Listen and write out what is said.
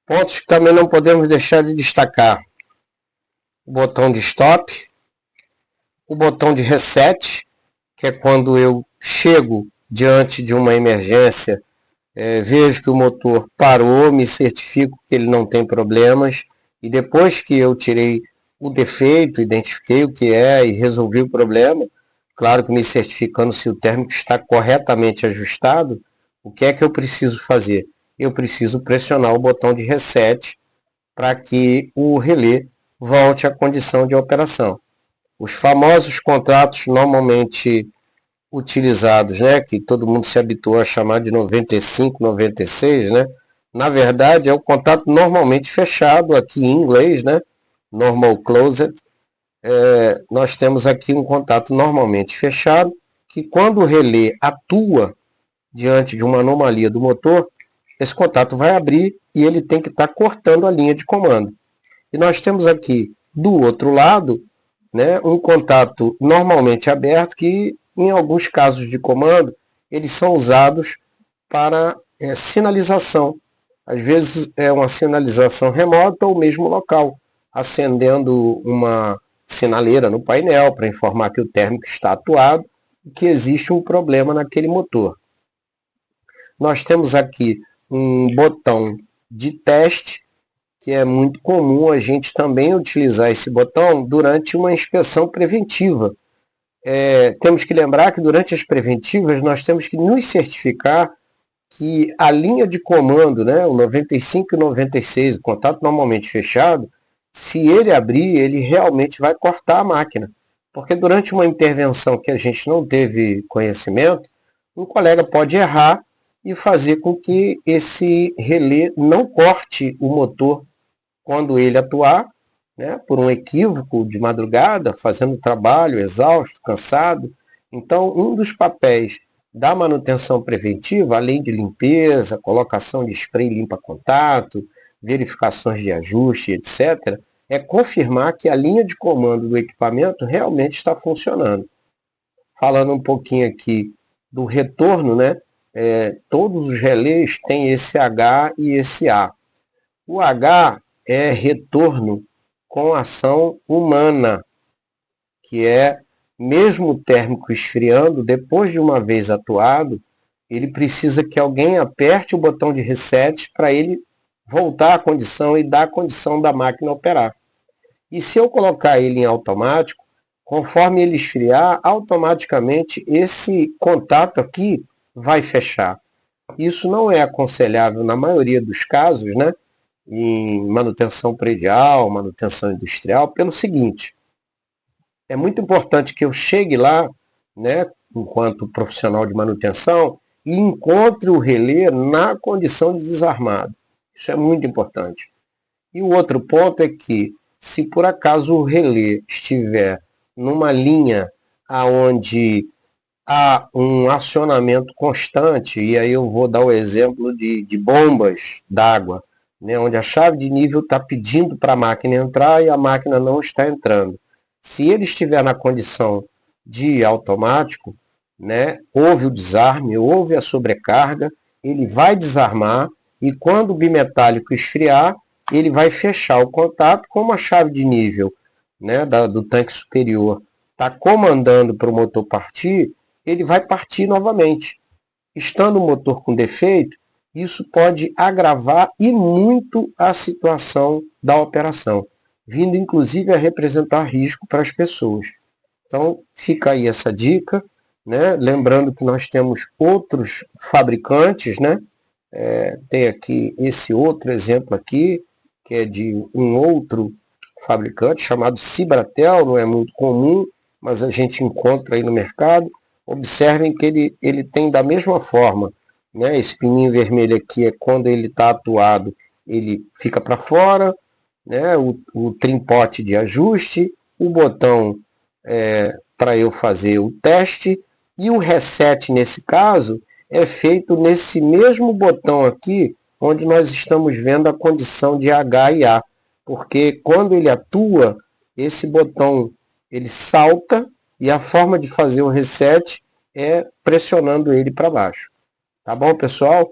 Pontos que também não podemos deixar de destacar: o botão de stop, o botão de reset, que é quando eu chego diante de uma emergência, vejo que o motor parou, me certifico que ele não tem problemas, e depois que eu tirei o defeito, identifiquei o que é e resolvi o problema, claro que me certificando se o térmico está corretamente ajustado, o que é que eu preciso fazer? Eu preciso pressionar o botão de reset para que o relé volte à condição de operação. Os famosos contratos normalmente utilizados, né, que todo mundo se habituou a chamar de 95, 96, né? Na verdade, é o contrato normalmente fechado aqui em inglês, né? Normal closed. Nós temos aqui um contrato normalmente fechado, que quando o relé atua diante de uma anomalia do motor, esse contrato vai abrir e ele tem que estar cortando a linha de comando. E nós temos aqui, do outro lado, né, um contato normalmente aberto que, em alguns casos de comando, eles são usados para sinalização. Às vezes é uma sinalização remota ou mesmo local, acendendo uma sinaleira no painel para informar que o térmico está atuado e que existe um problema naquele motor. Nós temos aqui um botão de teste, que é muito comum a gente também utilizar esse botão durante uma inspeção preventiva. Temos que lembrar que durante as preventivas nós temos que nos certificar que a linha de comando, né, o 95 e o 96, o contato normalmente fechado, se ele abrir, ele realmente vai cortar a máquina. Porque durante uma intervenção que a gente não teve conhecimento, um colega pode errar e fazer com que esse relé não corte o motor quando ele atuar, né, por um equívoco de madrugada, fazendo trabalho exausto, cansado. Então, um dos papéis da manutenção preventiva, além de limpeza, colocação de spray limpa-contato, verificações de ajuste, etc., é confirmar que a linha de comando do equipamento realmente está funcionando. Falando um pouquinho aqui do retorno, né, todos os relés têm esse H e esse A. O H é retorno com ação humana, que é, mesmo o térmico esfriando, depois de uma vez atuado, ele precisa que alguém aperte o botão de reset para ele voltar à condição e dar a condição da máquina operar. E se eu colocar ele em automático, conforme ele esfriar, automaticamente esse contato aqui vai fechar. Isso não é aconselhável na maioria dos casos, né? Em manutenção predial, manutenção industrial, pelo seguinte: é muito importante que eu chegue lá, né, enquanto profissional de manutenção, e encontre o relé na condição de desarmado. Isso é muito importante. E o outro ponto é que, se por acaso o relé estiver numa linha aonde há um acionamento constante, e aí eu vou dar o exemplo de bombas d'água, né, onde a chave de nível está pedindo para a máquina entrar e a máquina não está entrando. Se ele estiver na condição de automático, né, houve o desarme, houve a sobrecarga, ele vai desarmar e quando o bimetálico esfriar, ele vai fechar o contato. Como a chave de nível, né, do tanque superior está comandando para o motor partir, ele vai partir novamente. Estando o motor com defeito, isso pode agravar e muito a situação da operação, vindo inclusive a representar risco para as pessoas. Então fica aí essa dica, né? Lembrando que nós temos outros fabricantes, né? Tem aqui esse outro exemplo aqui, que é de um outro fabricante chamado Cibratel, não é muito comum, mas a gente encontra aí no mercado. Observem que ele tem da mesma forma, né? Esse pininho vermelho aqui é quando ele está atuado, ele fica para fora, né? O trimpote de ajuste, o botão para eu fazer o teste, e o reset nesse caso é feito nesse mesmo botão aqui, onde nós estamos vendo a condição de H e A, porque quando ele atua, esse botão ele salta e a forma de fazer o reset é pressionando ele para baixo. Tá bom, pessoal?